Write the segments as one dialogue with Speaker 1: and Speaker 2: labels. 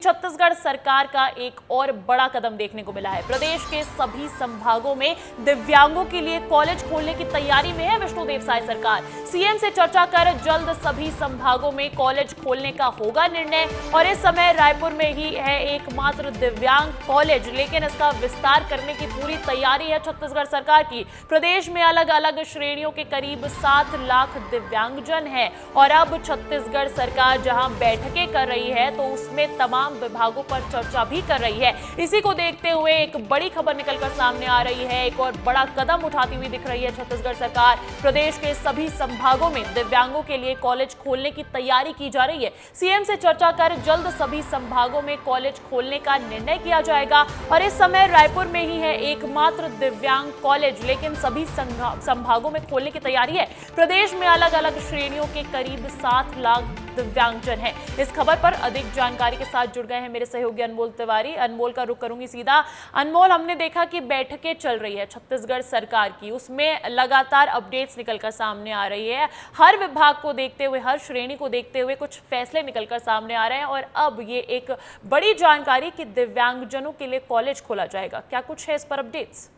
Speaker 1: छत्तीसगढ़ सरकार का एक और बड़ा कदम देखने को मिला है। प्रदेश के सभी संभागों में दिव्यांगों के लिए कॉलेज खोलने की तैयारी में है विष्णुदेव साय सरकार। सीएम से चर्चा कर जल्द सभी संभागों में कॉलेज खोलने का होगा निर्णय। और इस समय रायपुर में ही है एकमात्र दिव्यांग कॉलेज, लेकिन इसका विस्तार करने की पूरी तैयारी है छत्तीसगढ़ सरकार की। प्रदेश में अलग अलग श्रेणियों के करीब 7 लाख दिव्यांगजन है और अब छत्तीसगढ़ सरकार जहां बैठकें कर रही है तो उसमें तमाम विभागों पर चर्चा भी कर रही है। इसी को देखते हुए एक बड़ी खबर निकलकर सामने आ रही है। एक और बड़ा कदम उठाती हुई दिख रही है छत्तीसगढ़ सरकार। प्रदेश के सभी संभागों में दिव्यांगों के लिए कॉलेज खोलने की तैयारी की जा रही है। सीएम से चर्चा कर जल्द सभी संभागों में कॉलेज खोलने का निर्णय किया जाएगा। और इस समय रायपुर में ही है एकमात्र दिव्यांग कॉलेज, लेकिन सभी संभागों में खोलने की तैयारी है। प्रदेश में अलग अलग श्रेणियों के करीब 7 लाख दिव्यांगजन है। इस खबर पर अधिक जानकारी के साथ जुड़ गए हैं मेरे सहयोगी अनमोल तिवारी। अनमोल का रुख करूंगी सीधा। अनमोल, हमने देखा कि बैठकें चल रही है छत्तीसगढ़ सरकार की, उसमें लगातार अपडेट्स निकलकर सामने आ रही है। हर विभाग को देखते हुए, हर श्रेणी को देखते हुए कुछ फैसले निकलकर सामने आ रहे हैं और अब ये एक बड़ी जानकारी कि दिव्यांगजनों के लिए कॉलेज खोला जाएगा। क्या कुछ है इस पर अपडेट्स?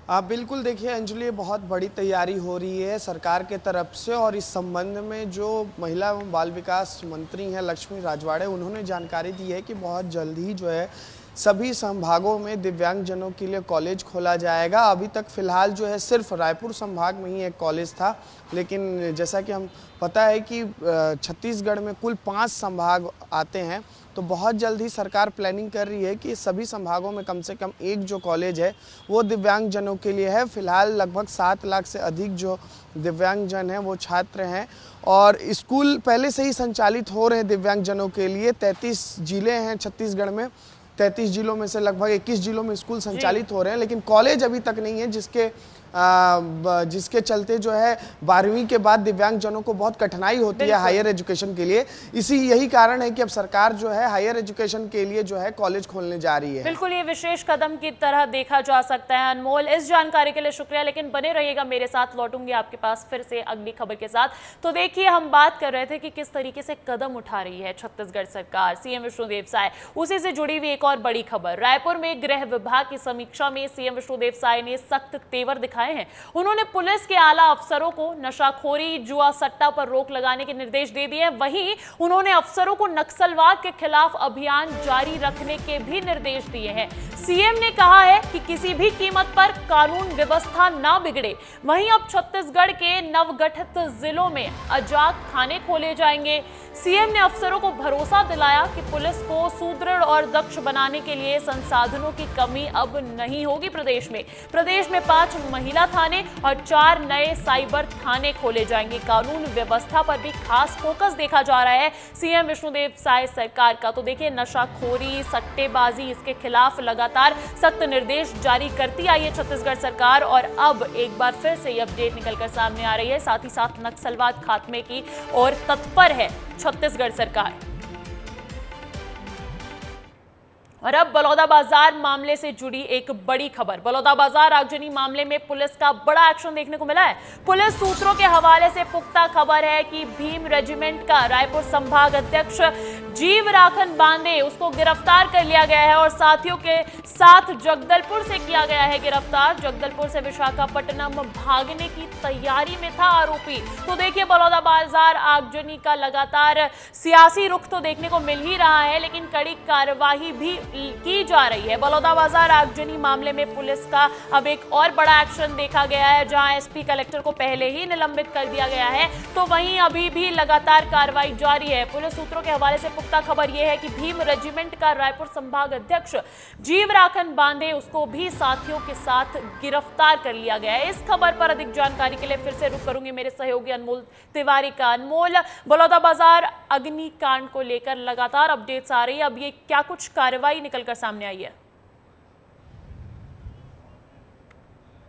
Speaker 2: आप बिल्कुल देखिए अंजलि, बहुत बड़ी तैयारी हो रही है सरकार के तरफ से और इस संबंध में जो महिला एवं बाल विकास मंत्री हैं लक्ष्मी राजवाड़े, उन्होंने जानकारी दी है कि बहुत जल्द ही जो है सभी संभागों में दिव्यांगजनों के लिए कॉलेज खोला जाएगा। अभी तक फिलहाल जो है सिर्फ रायपुर संभाग में ही एक कॉलेज था, लेकिन जैसा कि हम पता है कि छत्तीसगढ़ में कुल 5 संभाग आते हैं, तो बहुत जल्द ही सरकार प्लानिंग कर रही है कि सभी संभागों में कम से कम एक जो कॉलेज है वो दिव्यांगजनों के लिए है। फिलहाल लगभग 7 लाख से अधिक जो दिव्यांगजन हैं वो छात्र हैं और स्कूल पहले से ही संचालित हो रहे हैं दिव्यांगजनों के लिए। 33 जिले हैं छत्तीसगढ़ में, 33 जिलों में से लगभग 21 जिलों में स्कूल संचालित हो रहे हैं, लेकिन कॉलेज अभी तक नहीं है, जिसके चलते जो है 12वीं के बाद दिव्यांगजनों को बहुत कठिनाई होती है हायर एजुकेशन के लिए। यही कारण है कि अब सरकार जो है हायर एजुकेशन के लिए जो है कॉलेज खोलने जा रही है।
Speaker 1: बिल्कुल, ये विशेष कदम की तरह देखा जा सकता है। अनमोल, इस जानकारी के लिए शुक्रिया, लेकिन बने रहिएगा मेरे साथ। लौटूंगी आपके पास फिर से अगली खबर के साथ। तो देखिए, हम बात कर रहे थे कि किस तरीके से कदम उठा रही है छत्तीसगढ़ सरकार, सीएम विष्णुदेव साय। उसी से जुड़ी हुई एक और बड़ी खबर, रायपुर में गृह विभाग की समीक्षा में सीएम विष्णुदेव साय ने सख्त तेवर दिखाए हैं। उन्होंने पुलिस के आला अफसरों को नशाखोरी, जुआ सट्टा पर रोक लगाने के निर्देश दे दिए। वहीं उन्होंने अफसरों को नक्सलवाद के खिलाफ अभियान जारी रखने के भी निर्देश दिए हैं। सीएम ने कहा है कि किसी भी कीमत पर कानून व्यवस्था ना बिगड़े। वहीं अब छत्तीसगढ़ के नवगठित जिलों में अजाक थाने खोले जाएंगे। सीएम ने अफसरों को भरोसा दिलाया कि पुलिस को सुदृढ़ और दक्ष बनाने के लिए संसाधनों की कमी अब नहीं होगी। प्रदेश में 5 महिला थाने और 4 नए साइबर थाने खोले जाएंगे। कानून व्यवस्था पर भी खास फोकस देखा जा रहा है सीएम विष्णुदेव साय सरकार का। तो देखिए, नशाखोरी, सट्टेबाजी, इसके खिलाफ लगातार सख्त निर्देश जारी करती आई है छत्तीसगढ़ सरकार और अब एक बार फिर से ये अपडेट निकलकर सामने आ रही है। साथ ही साथ नक्सलवाद खात्मे की ओर तत्पर है छत्तीसगढ़ सरकार। और अब बलौदाबाजार मामले से जुड़ी एक बड़ी खबर। बलौदाबाजार आगजनी मामले में पुलिस का बड़ा एक्शन देखने को मिला है। पुलिस सूत्रों के हवाले से पुख्ता खबर है कि भीम रेजिमेंट का रायपुर संभाग अध्यक्ष जीवराखन बांदे, उसको गिरफ्तार कर लिया गया है और साथियों के साथ जगदलपुर से किया गया है गिरफ्तार। जगदलपुर से विशाखापट्टनम भागने की तैयारी में था आरोपी। तो देखिए, बलौदाबाजार आगजनी का लगातार सियासी रुख तो देखने को मिल ही रहा है, लेकिन कड़ी कार्यवाही भी की जा रही है। बलौदाबाजार आगजनी मामले में पुलिस का अब एक और बड़ा एक्शन देखा गया है, जहां एसपी कलेक्टर को पहले ही निलंबित कर दिया गया है, तो वहीं अभी भी लगातार कार्रवाई जारी है। पुलिस सूत्रों के हवाले से पुख्ता खबर यह है कि भीम रेजिमेंट का रायपुर संभाग अध्यक्ष जीवराखन बांदे, उसको भी साथियों के साथ गिरफ्तार कर लिया गया है। इस खबर पर अधिक जानकारी के लिए फिर से रुख करूंगी मेरे सहयोगी अनमोल तिवारी का। अनमोल, बलौदाबाजार अग्निकांड को लेकर लगातार अपडेट्स आ रही है, अब ये क्या कुछ कार्रवाई निकलकर सामने आई है?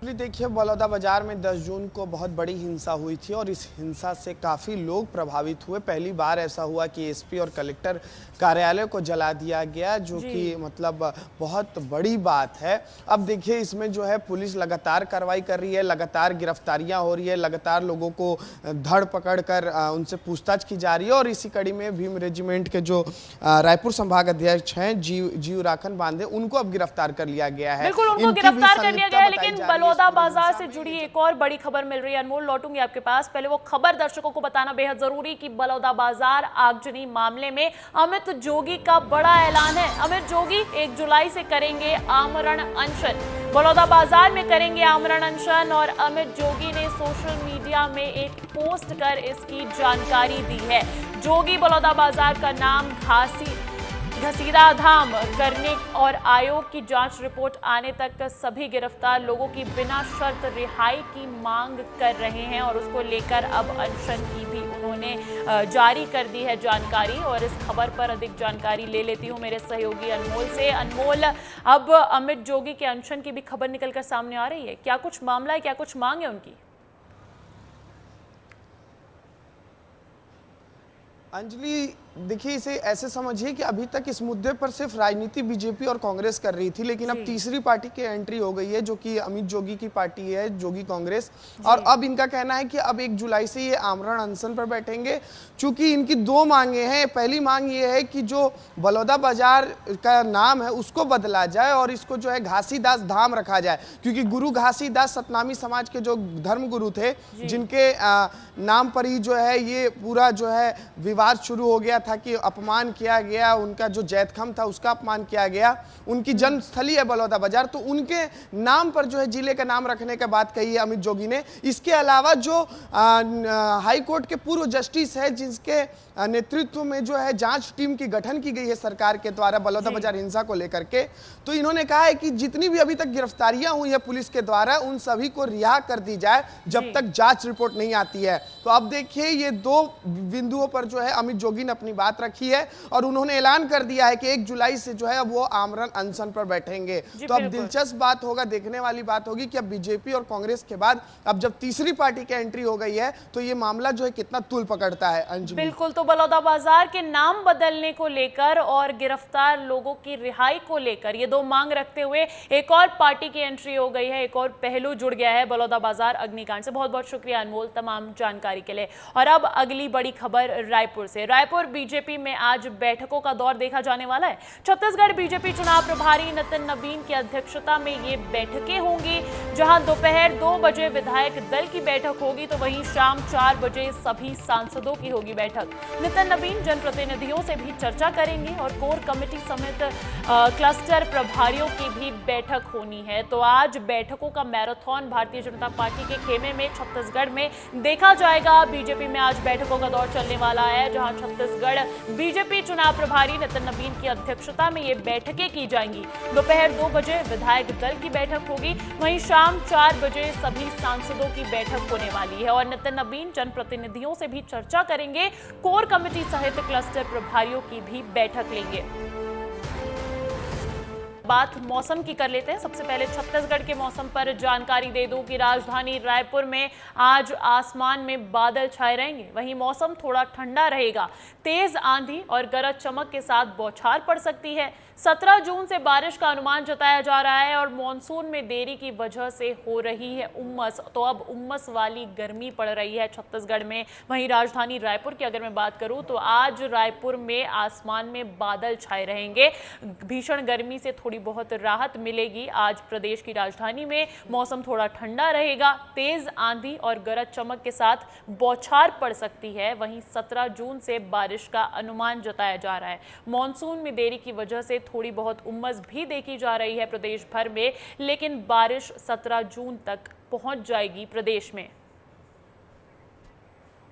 Speaker 2: जी देखिए, बलौदाबाजार में 10 जून को बहुत बड़ी हिंसा हुई थी और इस हिंसा से काफ़ी लोग प्रभावित हुए। पहली बार ऐसा हुआ कि एसपी और कलेक्टर कार्यालय को जला दिया गया, जो कि मतलब बहुत बड़ी बात है। अब देखिए, इसमें जो है पुलिस लगातार कार्रवाई कर रही है, लगातार गिरफ्तारियां हो रही है, लगातार लोगों को धड़ पकड़ कर उनसे पूछताछ की जा रही है। और इसी कड़ी में भीम रेजिमेंट के जो रायपुर संभाग अध्यक्ष हैं जीव राखन बांधे, उनको अब गिरफ्तार कर लिया गया है।
Speaker 1: बिल्कुल, उनको गिरफ्तार कर लिया गया है। लेकिन बलौदाबाजार से जुड़ी एक और बड़ी खबर मिल रही है। अनमोल, लौटूंगी आपके पास। पहले वो खबर दर्शकों को बताना बेहद जरूरी कि बलौदाबाजार आगजनी मामले में अमित जोगी का बड़ा ऐलान है। अमित जोगी 1 जुलाई से करेंगे आमरण अनशन, बलौदाबाजार में करेंगे आमरण अनशन। और अमित जोगी ने सोशल मीडिया में एक पोस्ट कर इसकी जानकारी दी है। जोगी बलौदाबाजार का नाम घसीरा धाम करने और आयोग की जांच रिपोर्ट आने तक सभी गिरफ्तार लोगों की बिना शर्त रिहाई की मांग कर रहे हैं। और उसको लेकर अब अनशन की भी उन्होंने जारी कर दी है जानकारी। और इस खबर पर अधिक जानकारी ले लेती हूं मेरे सहयोगी अनमोल से। अनमोल, अब अमित जोगी के अनशन की भी खबर निकलकर सामने आ रही है। क्या कुछ मामला है, क्या कुछ मांग है उनकी?
Speaker 2: अंजलि, देखिए, इसे ऐसे समझिए कि अभी तक इस मुद्दे पर सिर्फ राजनीति बीजेपी और कांग्रेस कर रही थी, लेकिन अब तीसरी पार्टी की एंट्री हो गई है, जो कि अमित जोगी की पार्टी है, जोगी कांग्रेस। और अब इनका कहना है कि अब 1 जुलाई से ये आमरण अनशन पर बैठेंगे। चूंकि इनकी 2 मांगे हैं। पहली मांग ये है कि जो बलौदाबाजार का नाम है उसको बदला जाए और इसको जो है घासीदास धाम रखा जाए, क्योंकि गुरु घासीदास सतनामी समाज के जो धर्म गुरु थे, जिनके नाम पर ही जो है ये पूरा जो है विवाद शुरू हो गया था कि अपमान किया गया, उनका जो जैतखम था उसका अपमान किया गया। उनकी जन्मस्थली है बलौदाबाजार, तो उनके नाम पर जो है जिले का नाम रखने का बात कही है अमित जोगी ने। इसके अलावा जो हाई कोर्ट के पूर्व जस्टिस है, जिसके नेतृत्व में जो है जांच टीम की गठन की गई है सरकार के द्वारा बलौदाबाजार हिंसा को लेकर के, तो इन्होंने कहा है कि जितनी भी अभी तक गिरफ्तारियां हुई है पुलिस के द्वारा, उन सभी को रिहा कर दी जाए जब तक जांच रिपोर्ट नहीं आती है। तो अब देखिए, ये 2 बिंदुओं पर जो है अमित जोगी ने अपनी बात रखी है और उन्होंने ऐलान कर दिया है कि 1 जुलाई से जो है अब वो आमरण अनशन पर बैठेंगे। तो अब दिलचस्प बात होगा, देखने वाली बात होगी कि अब बीजेपी और कांग्रेस के बाद अब जब तीसरी पार्टी की एंट्री हो गई है, तो ये मामला जो है कितना तूल पकड़ता है। अंजलि,
Speaker 1: बिल्कुल, तो बलौदाबाजार के नाम बदलने को लेकर और गिरफ्तार लोगों की रिहाई को लेकर ये 2 मांग रखते हुए एक और पार्टी की एंट्री हो गई है, एक और पहलू जुड़ गया है बलौदाबाजार अग्निकांड से। बहुत बहुत शुक्रिया अनमोल तमाम जानकारी के लिए। और अब अगली बड़ी खबर रायपुर से। रायपुर बीजेपी में आज बैठकों का दौर देखा जाने वाला है। छत्तीसगढ़ बीजेपी चुनाव प्रभारी नितिन नवीन की अध्यक्षता में ये बैठकें होंगी, जहां दोपहर 2 बजे विधायक दल की बैठक होगी, तो वहीं शाम 4 बजे सभी सांसदों की होगी बैठक। नितिन नवीन जनप्रतिनिधियों से भी चर्चा करेंगे और कोर कमेटी समेत क्लस्टर प्रभारियों की भी बैठक होनी है। तो आज बैठकों का मैराथन भारतीय जनता पार्टी के खेमे में छत्तीसगढ़ में देखा जाएगा। बीजेपी में आज बैठकों का दौर चलने वाला है, जहां छत्तीसगढ़ बीजेपी चुनाव प्रभारी नितिन नवीन की अध्यक्षता में ये बैठकें की जाएंगी। दोपहर 2 बजे विधायक दल की बैठक होगी, वहीं शाम 4 बजे सभी सांसदों की बैठक होने वाली है। और नितिन नवीन जनप्रतिनिधियों से भी चर्चा करेंगे, कोर कमेटी सहित क्लस्टर प्रभारियों की भी बैठक लेंगे। बात मौसम की कर लेते हैं। सबसे पहले छत्तीसगढ़ के मौसम पर जानकारी दे दूं कि राजधानी रायपुर में आज आसमान में बादल छाए रहेंगे, वहीं मौसम थोड़ा ठंडा रहेगा। तेज आंधी और गरज चमक के साथ बौछार पड़ सकती है। 17 जून से बारिश का अनुमान जताया जा रहा है और मॉनसून में देरी की वजह से हो रही है उमस, तो अब उमस वाली गर्मी पड़ रही है छत्तीसगढ़ में। वहीं राजधानी रायपुर की अगर मैं बात करूं तो आज रायपुर में आसमान में बादल छाए रहेंगे। भीषण गर्मी से थोड़ी बहुत राहत मिलेगी। आज प्रदेश की राजधानी में मौसम थोड़ा ठंडा रहेगा। तेज आंधी और गरज चमक के साथ बौछार पड़ सकती है। वहीं 17 जून से बारिश का अनुमान जताया जा रहा है। मॉनसून में देरी की वजह से थोड़ी बहुत उमस भी देखी जा रही है प्रदेश भर में, लेकिन बारिश 17 जून तक पहुंच जाएगी प्रदेश में।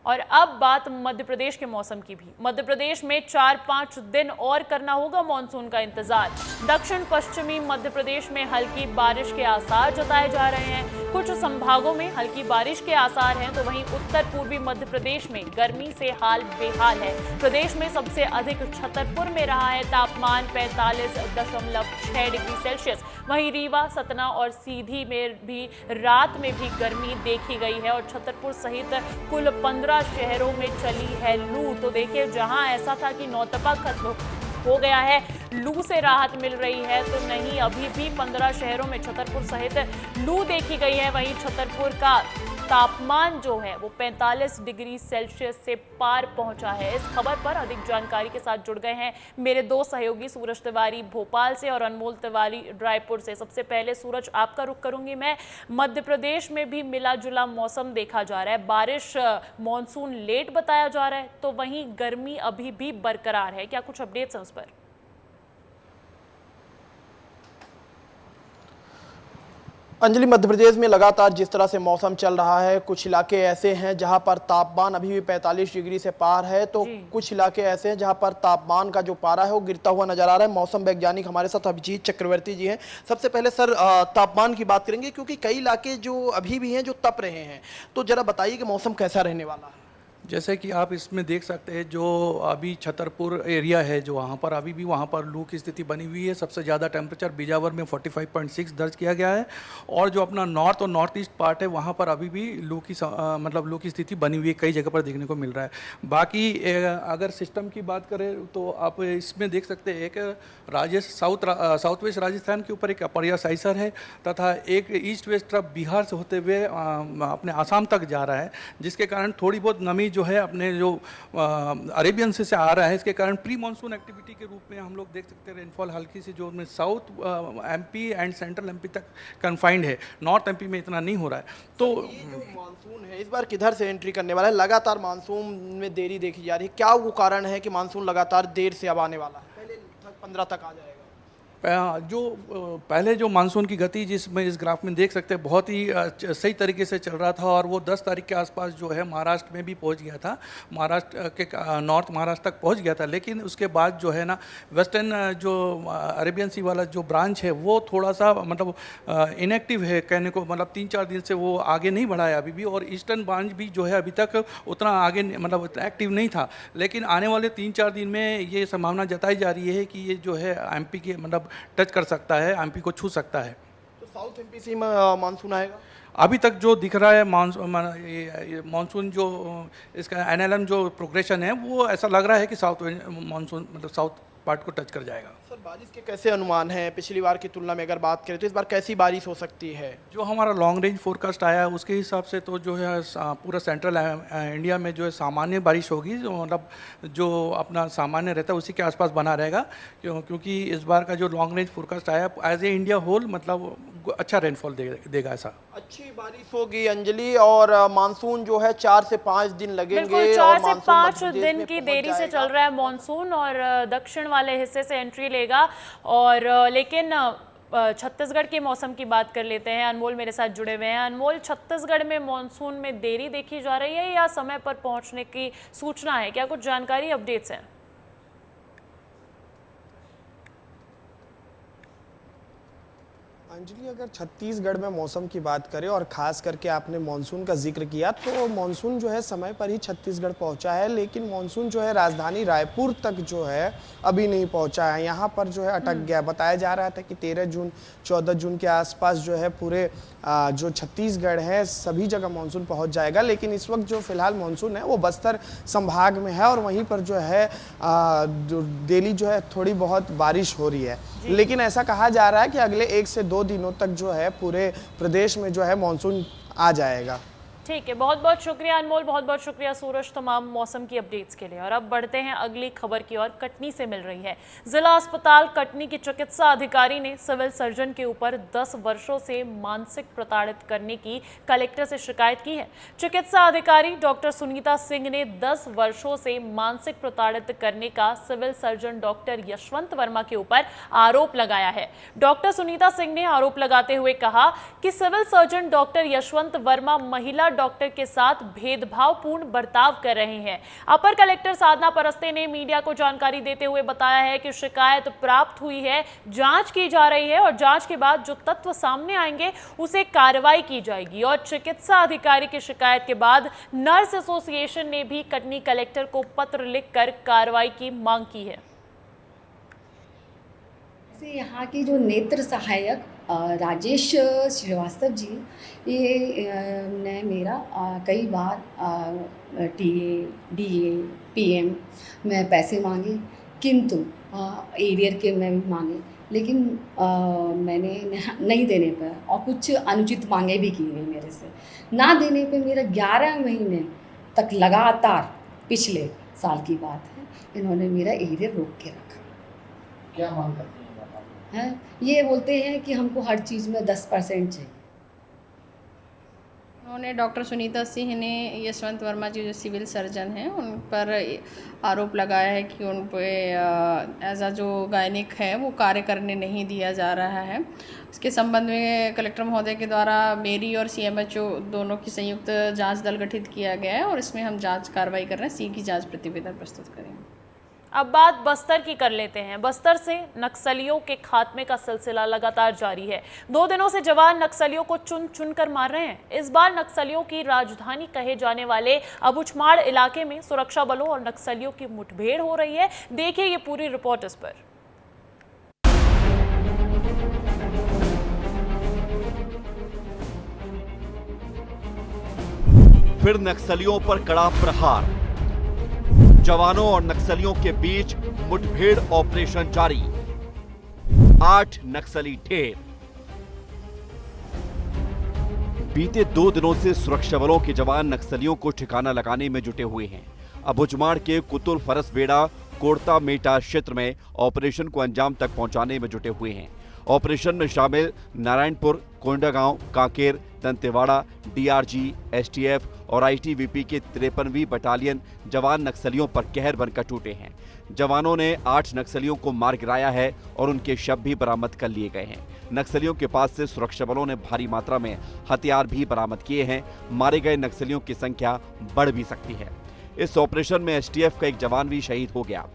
Speaker 1: और अब बात मध्य प्रदेश के मौसम की भी। मध्य प्रदेश में 4-5 दिन और करना होगा मॉनसून का इंतजार। दक्षिण पश्चिमी मध्य प्रदेश में हल्की बारिश के आसार जताए जा रहे हैं। कुछ संभागों में हल्की बारिश के आसार हैं, तो वहीं उत्तर पूर्वी मध्य प्रदेश में गर्मी से हाल बेहाल है। प्रदेश में सबसे अधिक छतरपुर में रहा है तापमान 45.6 डिग्री सेल्सियस। वहीं रीवा, सतना और सीधी में भी रात में भी गर्मी देखी गई है और छतरपुर सहित कुल 15 शहरों में चली है लू। तो देखिए, जहां ऐसा था कि नौतपा खत्म हो गया है, लू से राहत मिल रही है, तो नहीं, अभी भी 15 शहरों में छतरपुर सहित लू देखी गई है। वहीं छतरपुर का तापमान जो है वो 45 डिग्री सेल्सियस से पार पहुंचा है। इस खबर पर अधिक जानकारी के साथ जुड़ गए हैं मेरे दो सहयोगी, सूरज तिवारी भोपाल से और अनमोल तिवारी रायपुर से। सबसे पहले सूरज, आपका रुख करूंगी मैं। मध्य प्रदेश में भी मिला जुला मौसम देखा जा रहा है, बारिश मॉनसून लेट बताया जा रहा है, तो वहीं गर्मी अभी भी बरकरार है। क्या कुछ अपडेट्स हैं उस पर?
Speaker 3: अंजलि, मध्य प्रदेश में लगातार जिस तरह से मौसम चल रहा है, कुछ इलाके ऐसे हैं जहां पर तापमान अभी भी 45 डिग्री से पार है, तो कुछ इलाके ऐसे हैं जहां पर तापमान का जो पारा है वो गिरता हुआ नजर आ रहा है। मौसम वैज्ञानिक हमारे साथ अभिजीत चक्रवर्ती जी हैं। सबसे पहले सर, तापमान की बात करेंगे क्योंकि कई इलाके जो अभी भी हैं जो तप रहे हैं, तो जरा बताइए कि मौसम कैसा रहने वाला है।
Speaker 4: जैसे कि आप इसमें देख सकते हैं, जो अभी छतरपुर एरिया है जो वहाँ पर अभी भी वहाँ पर लू की स्थिति बनी हुई है। सबसे ज़्यादा टेम्परेचर बीजावर में 45.6 दर्ज किया गया है और जो अपना नॉर्थ और नॉर्थ ईस्ट पार्ट है वहाँ पर अभी भी लू की लू की स्थिति बनी हुई है, कई जगह पर देखने को मिल रहा है। बाकी अगर सिस्टम की बात करें तो आप इसमें देख सकते हैं, एक साउथ वेस्ट राजस्थान के ऊपर एक अपर साइसर है तथा एक ईस्ट वेस्ट तरफ बिहार से होते हुए अपने आसाम तक जा रहा है, जिसके कारण थोड़ी बहुत नमी जो है अपने जो अरेबियन से आ रहा है, इसके कारण प्री मानसून एक्टिविटी के रूप में हम लोग देख सकते हैं रेनफॉल हल्की सी जो south MP and central MP तक कन्फाइंड है, नॉर्थ एमपी में इतना नहीं हो रहा है। तो
Speaker 3: मानसून है इस बार किधर से एंट्री करने वाला है? लगातार मानसून में देरी देखी जा रही है, क्या वो कारण है कि मानसून लगातार देर से अब आने वाला है? पहले 15 तक आ जाएगा।
Speaker 4: जो पहले जो मानसून की गति जिसमें इस ग्राफ में देख सकते हैं बहुत ही सही तरीके से चल रहा था और वो 10 तारीख के आसपास जो है महाराष्ट्र में भी पहुंच गया था, महाराष्ट्र के नॉर्थ महाराष्ट्र तक पहुंच गया था। लेकिन उसके बाद जो है ना वेस्टर्न जो अरेबियन सी वाला जो ब्रांच है वो थोड़ा सा इनएक्टिव है कहने को, 3-4 दिन से वो आगे नहीं बढ़ा है अभी भी, और ईस्टर्न ब्रांच भी जो है अभी तक उतना आगे एक्टिव नहीं था। लेकिन आने वाले 3-4 दिन में ये संभावना जताई जा रही है कि ये जो है एमपी के टच कर सकता है, एमपी को छू सकता है।
Speaker 3: तो साउथ एमपी से मानसून आएगा?
Speaker 4: अभी तक जो दिख रहा है मानसून जो इसका एनएलएम जो प्रोग्रेशन है वो ऐसा लग रहा है कि साउथ मानसून साउथ पार्ट को टच कर जाएगा।
Speaker 3: सर, बारिश के कैसे अनुमान हैं? पिछली बार की तुलना में अगर बात करें तो इस बार कैसी बारिश हो सकती है?
Speaker 4: जो हमारा लॉन्ग रेंज फोरकास्ट आया है उसके हिसाब से तो जो है पूरा सेंट्रल इंडिया में जो है सामान्य बारिश होगी, जो जो अपना सामान्य रहता है उसी के आसपास बना रहेगा, क्योंकि इस बार का जो लॉन्ग रेंज फोरकास्ट आया एज ए इंडिया होल अच्छा रेनफॉल देगा ऐसा।
Speaker 3: अच्छी बारिश होगी अंजलि, और मानसून जो है 4 से 5 दिन लगेंगे।
Speaker 1: 4 से 5 दिन की देरी से चल रहा है मानसून और दक्षिण वाले हिस्से से एंट्री लेगा। और लेकिन छत्तीसगढ़ के मौसम की बात कर लेते हैं। अनमोल मेरे साथ जुड़े हुए हैं। अनमोल, छत्तीसगढ़ में मानसून में देरी देखी जा रही है या समय पर पहुंचने की सूचना है? क्या कुछ जानकारी अपडेट्स हैं?
Speaker 2: अंजलि, अगर छत्तीसगढ़ में मौसम की बात करें और ख़ास करके आपने मानसून का जिक्र किया, तो मानसून जो है समय पर ही छत्तीसगढ़ पहुंचा है, लेकिन मानसून जो है राजधानी रायपुर तक जो है अभी नहीं पहुंचा है। यहाँ पर जो है अटक गया। बताया जा रहा था कि 13 जून 14 जून के आसपास जो है पूरे जो छत्तीसगढ़ है सभी जगह मानसून पहुंच जाएगा, लेकिन इस वक्त जो फिलहाल मानसून है वो बस्तर संभाग में है और वहीं पर जो है डेली जो है थोड़ी बहुत बारिश हो रही है। लेकिन ऐसा कहा जा रहा है कि अगले 1 से 2 दिनों तक जो है पूरे प्रदेश में जो है मानसून आ जाएगा।
Speaker 1: ठीक है, बहुत बहुत शुक्रिया अनमोल, बहुत बहुत शुक्रिया सूरज तमाम मौसम की अपडेट्स के लिए। और अब बढ़ते हैं अगली खबर की ओर। कटनी से मिल रही है। जिला अस्पताल कटनी की चिकित्सा अधिकारी ने सिविल सर्जन के ऊपर 10 वर्षों से मानसिक प्रताड़ित करने की कलेक्टर से शिकायत की है। चिकित्सा अधिकारी डॉक्टर सुनीता सिंह ने 10 वर्षों से मानसिक प्रताड़ित करने का civil surgeon doctor Yashwant Varma के ऊपर आरोप लगाया है। डॉक्टर सुनीता सिंह ने आरोप लगाते हुए कहा कि civil surgeon doctor Yashwant Varma महिला डॉक्टर के साथ भेदभावपूर्ण बर्ताव कर रहे हैं। अपर कलेक्टर साधना परस्ते ने मीडिया को जानकारी देते हुए बताया है कि शिकायत प्राप्त हुई है, जांच की जा रही है और जांच के बाद जो तत्व सामने आएंगे उसे कार्रवाई की जाएगी। और चिकित्सा अधिकारी की शिकायत के बाद नर्स एसोसिएशन ने भी कटनी कलेक्टर को पत्र लिखकर कार्रवाई की मांग की है।
Speaker 5: यहाँ के जो नेत्र सहायक राजेश श्रीवास्तव जी, ये ने मेरा कई बार टीए, डीए, पीएम में पैसे मांगे, किंतु एरियर के में भी मांगे, लेकिन मैंने नहीं देने पर और कुछ अनुचित मांगे भी की गई मेरे से। ना देने पे मेरा 11 महीने तक लगातार, पिछले साल की बात है, इन्होंने मेरा एरियर रोक के रखा।
Speaker 3: क्या मांग करते
Speaker 5: हैं? ये बोलते हैं कि हमको हर चीज़ में 10% चाहिए।
Speaker 6: उन्होंने डॉक्टर सुनीता सिंह ने यशवंत वर्मा जी जो सिविल सर्जन हैं उन पर आरोप लगाया है कि उन पे एज अ जो गायनिक है वो कार्य करने नहीं दिया जा रहा है। इसके संबंध में कलेक्टर महोदय के द्वारा मेरी और सीएमएचओ दोनों की संयुक्त जांच दल गठित किया गया है और इसमें हम जांच कार्रवाई कर रहे हैं। सी की जांच प्रतिवेदन प्रस्तुत करेंगे।
Speaker 1: अब बात बस्तर की कर लेते हैं। बस्तर से नक्सलियों के खात्मे का सिलसिला लगातार जारी है। 2 दिनों से जवान नक्सलियों को चुन चुन कर मार रहे हैं। इस बार नक्सलियों की राजधानी कहे जाने वाले अबुझमाड़ इलाके में सुरक्षा बलों और नक्सलियों की मुठभेड़ हो रही है। देखिए ये पूरी रिपोर्ट इस पर।
Speaker 7: फिर नक्सलियों पर कड़ा प्रहार, जवानों और नक्सलियों के बीच मुठभेड़ ऑपरेशन जारी, 8 नक्सली ढेर। बीते 2 दिनों से सुरक्षा बलों के जवान नक्सलियों को ठिकाना लगाने में जुटे हुए हैं। अबुझमाड़ के कुतुल फरसबेड़ा कोड़ता मेटा क्षेत्र में ऑपरेशन को अंजाम तक पहुंचाने में जुटे हुए हैं। ऑपरेशन में शामिल नारायणपुर, कोंडागांव, कांकेर, दंतेवाड़ा, डीआरजी, एसटीएफ और आईटीबीपी के 53वीं बटालियन जवान नक्सलियों पर कहर बनकर टूटे हैं। जवानों ने 8 नक्सलियों को मार गिराया है और उनके शव भी बरामद कर लिए गए हैं। नक्सलियों के पास से सुरक्षा बलों ने भारी मात्रा में हथियार भी बरामद किए हैं। मारे गए नक्सलियों की संख्या बढ़ भी सकती है। इस ऑपरेशन में एसटीएफ का एक जवान भी शहीद हो गया,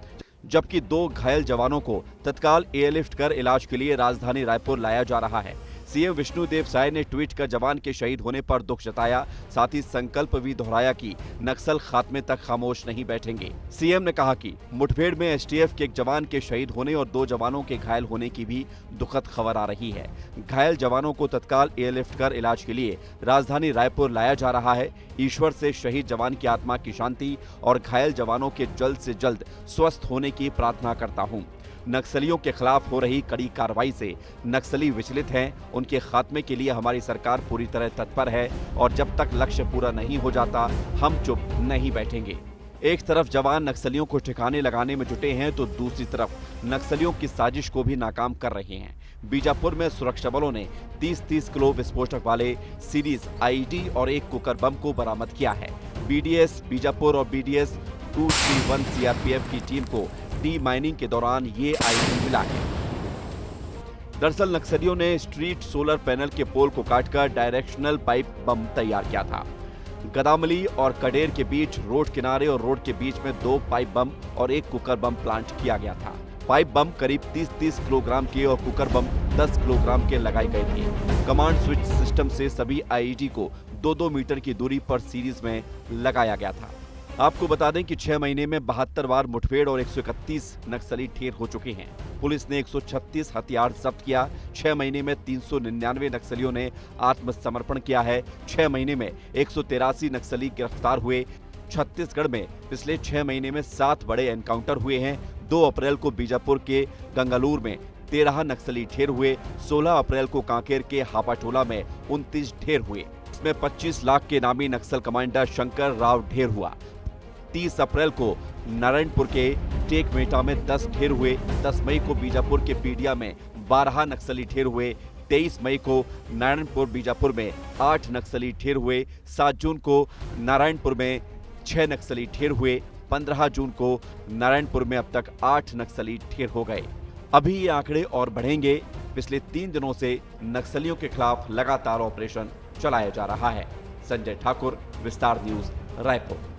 Speaker 7: जबकि 2 घायल जवानों को तत्काल एयरलिफ्ट कर इलाज के लिए राजधानी रायपुर लाया जा रहा है। सीएम विष्णुदेव साय ने ट्वीट कर जवान के शहीद होने पर दुख जताया, साथ ही संकल्प भी दोहराया कि नक्सल खात्मे तक खामोश नहीं बैठेंगे। सीएम ने कहा कि मुठभेड़ में एसटीएफ के एक जवान के शहीद होने और 2 जवानों के घायल होने की भी दुखद खबर आ रही है। घायल जवानों को तत्काल एयरलिफ्ट कर इलाज के लिए राजधानी रायपुर लाया जा रहा है। ईश्वर से शहीद जवान की आत्मा की शांति और घायल जवानों के जल्द से जल्द स्वस्थ होने की प्रार्थना करता हूँ। नक्सलियों के खिलाफ हो रही कड़ी कार्रवाई से नक्सली विचलित हैं। उनके खात्मे के लिए हमारी सरकार पूरी तरह तत्पर है और जब तक लक्ष्य पूरा नहीं हो जाता हम चुप नहीं बैठेंगे। एक तरफ जवान नक्सलियों को ठिकाने लगाने में जुटे हैं तो दूसरी तरफ नक्सलियों की साजिश को भी नाकाम कर रहे हैं। बीजापुर में सुरक्षा बलों ने 30-30 किलो विस्फोटक वाले सीरीज आईईडी और एक कुकर बम को बरामद किया है। बीडीएस बीजापुर और बीडीएस 231 सीआरपीएफ की टीम को डी माइनिंग के दौरान ये आईईडी मिला है। दरअसल नक्सलियों ने स्ट्रीट सोलर पैनल के पोल को काटकर डायरेक्शनल पाइप बम तैयार किया था। गदामली और कडेर के बीच रोड किनारे और रोड के बीच में 2 पाइप बम और एक कुकर बम प्लांट किया गया था। पाइप बम करीब 30-30 किलोग्राम के और कुकर बम 10 किलोग्राम के लगाए गए थे। कमांड स्विच सिस्टम से सभी आईईडी को 2-2 मीटर की दूरी पर सीरीज में लगाया गया था। आपको बता दें कि 6 महीने में 72 बार मुठभेड़ और 131 नक्सली ढेर हो चुके हैं। पुलिस ने 136 हथियार जब्त किया। 6 महीने में 399 नक्सलियों ने आत्मसमर्पण किया है। 6 महीने में 183 नक्सली गिरफ्तार हुए। छत्तीसगढ़ में पिछले 6 महीने में 7 बड़े एनकाउंटर हुए हैं। 2 अप्रैल को बीजापुर के गंगालूर में 13 नक्सली ढेर हुए। 16 अप्रैल को कांकेर के हापाटोला में 29 ढेर हुए। इसमें 25 लाख के नामी नक्सल कमांडर शंकर राव ढेर हुआ। 30 अप्रैल को नारायणपुर के टेकमेटा में 10 ढेर हुए। 10 मई को बीजापुर के पीडिया में 12 नक्सली ढेर हुए। 23 मई को नारायणपुर बीजापुर में 8 नक्सली ढेर हुए। 7 जून को नारायणपुर में 6 नक्सली ढेर हुए। 15 जून को नारायणपुर में अब तक 8 नक्सली ढेर हो गए। अभी ये आंकड़े और बढ़ेंगे। पिछले 3 दिनों से नक्सलियों के खिलाफ लगातार ऑपरेशन चलाया जा रहा है। संजय ठाकुर, विस्तार न्यूज, रायपुर।